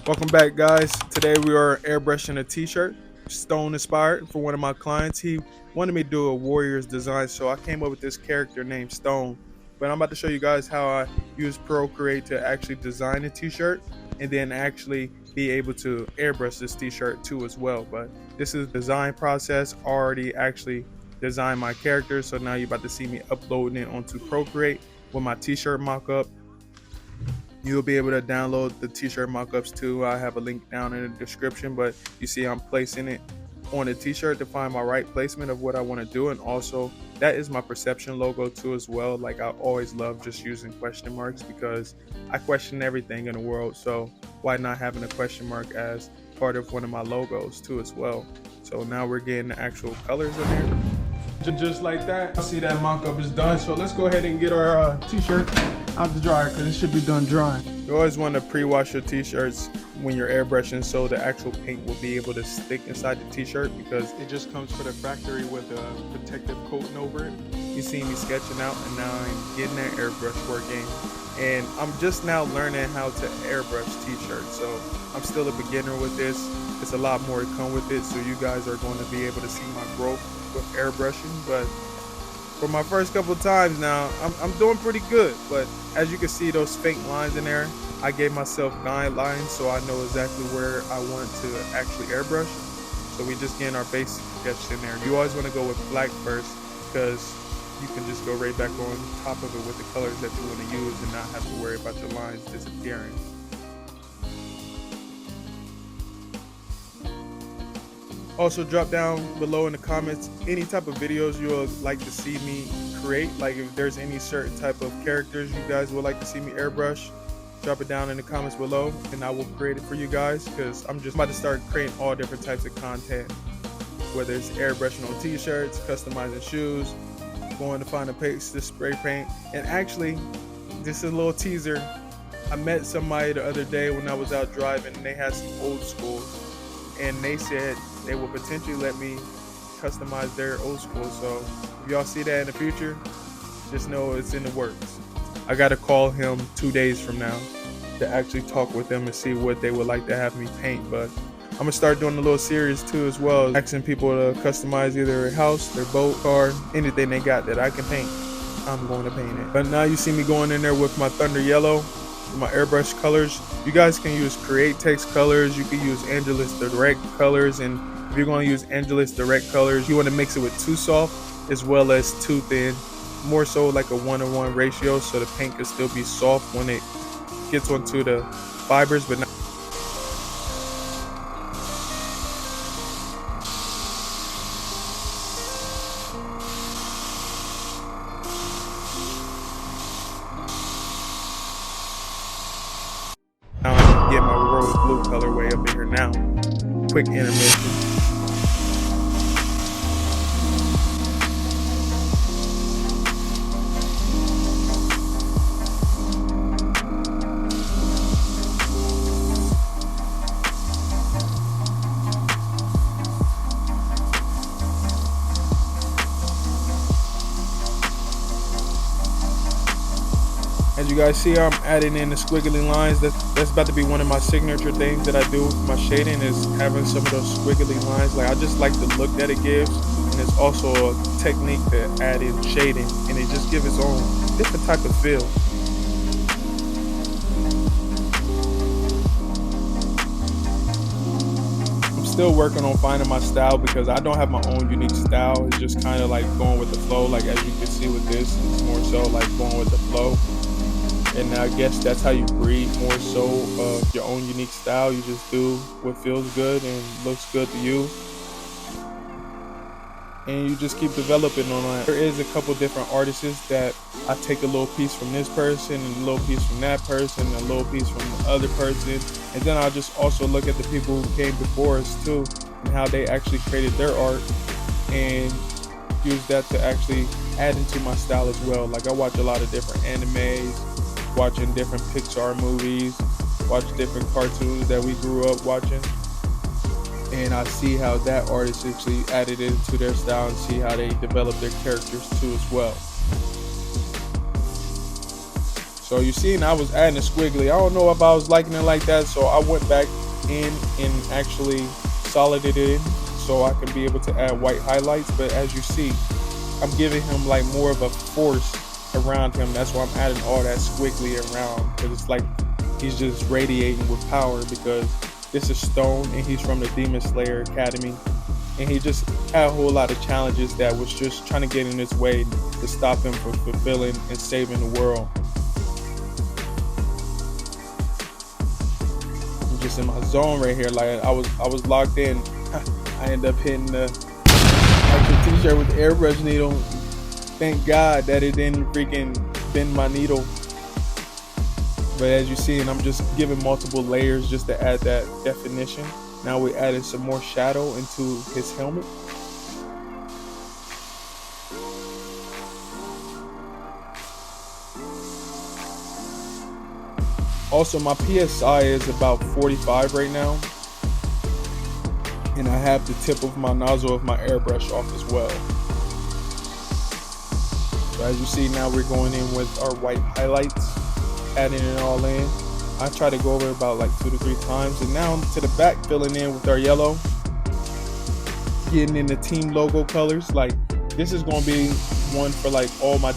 Welcome back, guys. Today we are airbrushing a t-shirt, stone inspired, for one of my clients. He wanted me to do a Warriors design, so I came up with this character named Stone. But I'm about to show you guys how I use Procreate to actually design a t-shirt and then actually be able to airbrush this t-shirt too as well. But this is the design process. Already actually designed my character, so now you're about to see me uploading it onto Procreate with my t-shirt mock-up. You'll be able to download the t-shirt mockups too. I have a link down in the description, but you see I'm placing it on the t-shirt to find my right placement of what I want to do. And also that is my perception logo too as well. Like, I always love just using question marks because I question everything in the world, so why not having a question mark as part of one of my logos too as well. So now we're getting the actual colors in there. Just like that, I see that mock-up is done, so let's go ahead and get our t-shirt out the dryer because it should be done drying. You always want to pre-wash your t-shirts when you're airbrushing so the actual paint will be able to stick inside the t-shirt, because it just comes from the factory with a protective coating over it. You see me sketching out, and now I'm getting that airbrush working, and I'm just now learning how to airbrush t-shirts, so I'm still a beginner with this. It's a lot more to come with it, so you guys are going to be able to see my growth with airbrushing. But for my first couple of times now, I'm doing pretty good. But as you can see, those faint lines in there, I gave myself guidelines so I know exactly where I want to actually airbrush. So we just getting our basic sketch in there. You always want to go with black first because you can just go right back on top of it with the colors that you want to use and not have to worry about your lines disappearing. Also, drop down below in the comments any type of videos you would like to see me create. Like, if there's any certain type of characters you guys would like to see me airbrush, drop it down in the comments below and I will create it for you guys, because I'm just about to start creating all different types of content, whether it's airbrushing on t-shirts, customizing shoes, going to find a place to spray paint. And actually, just a little teaser, I met somebody the other day when I was out driving and they had some old schools, and they said they will potentially let me customize their old school. So if y'all see that in the future, just know it's in the works. I gotta call him 2 days from now to actually talk with them and see what they would like to have me paint. But I'm gonna start doing a little series too as well, asking people to customize either a house, their boat, car, anything they got that I can paint, I'm going to paint it. But now you see me going in there with my Thunder Yellow, my airbrush colors. You guys can use Create Text colors, you can use Angelus Direct colors, and if you're going to use Angelus Direct colors, you want to mix it with too soft as well as too thin, more so like a 1-to-1 ratio, so the paint can still be soft when it gets onto the fibers, but not. Now I can get my royal blue colorway up in here now. Quick intermission. As you guys see, I'm adding in the squiggly lines. That's about to be one of my signature things that I do with my shading, is having some of those squiggly lines. Like, I just like the look that it gives, and it's also a technique to add in shading, and it just gives its own different type of feel. I'm still working on finding my style because I don't have my own unique style. It's just kind of like going with the flow. Like, as you can see with this, it's more so like going with the flow. And I guess that's how you breathe, more so of your own unique style. You just do what feels good and looks good to you, and you just keep developing on that. There is a couple different artists that I take a little piece from this person and a little piece from that person and a little piece from the other person, and then I'll just also look at the people who came before us too and how they actually created their art and use that to actually add into my style as well. Like, I watch a lot of different animes, watching different Pixar movies, watch different cartoons that we grew up watching, and I see how that artist actually added it into their style and see how they develop their characters too as well. So you see, and I was adding a squiggly. I don't know if I was liking it like that, so I went back in and actually solided it in so I can be able to add white highlights. But as you see, I'm giving him like more of a force around him. That's why I'm adding all that squiggly around, because it's like he's just radiating with power, because this is Stone and he's from the Demon Slayer Academy, and he just had a whole lot of challenges that was just trying to get in his way to stop him from fulfilling and saving the world. I'm just in my zone right here, like I was locked in. I ended up hitting the actual t-shirt with the airbrush needle. Thank God that it didn't freaking bend my needle. But as you see, and I'm just giving multiple layers just to add that definition. Now we added some more shadow into his helmet. Also, my PSI is about 45 right now. And I have the tip of my nozzle of my airbrush off as well. So as you see, now we're going in with our white highlights, adding it all in. I try to go over about like 2 to 3 times, and now to the back, filling in with our yellow, getting in the team logo colors. Like this is gonna be one for like all my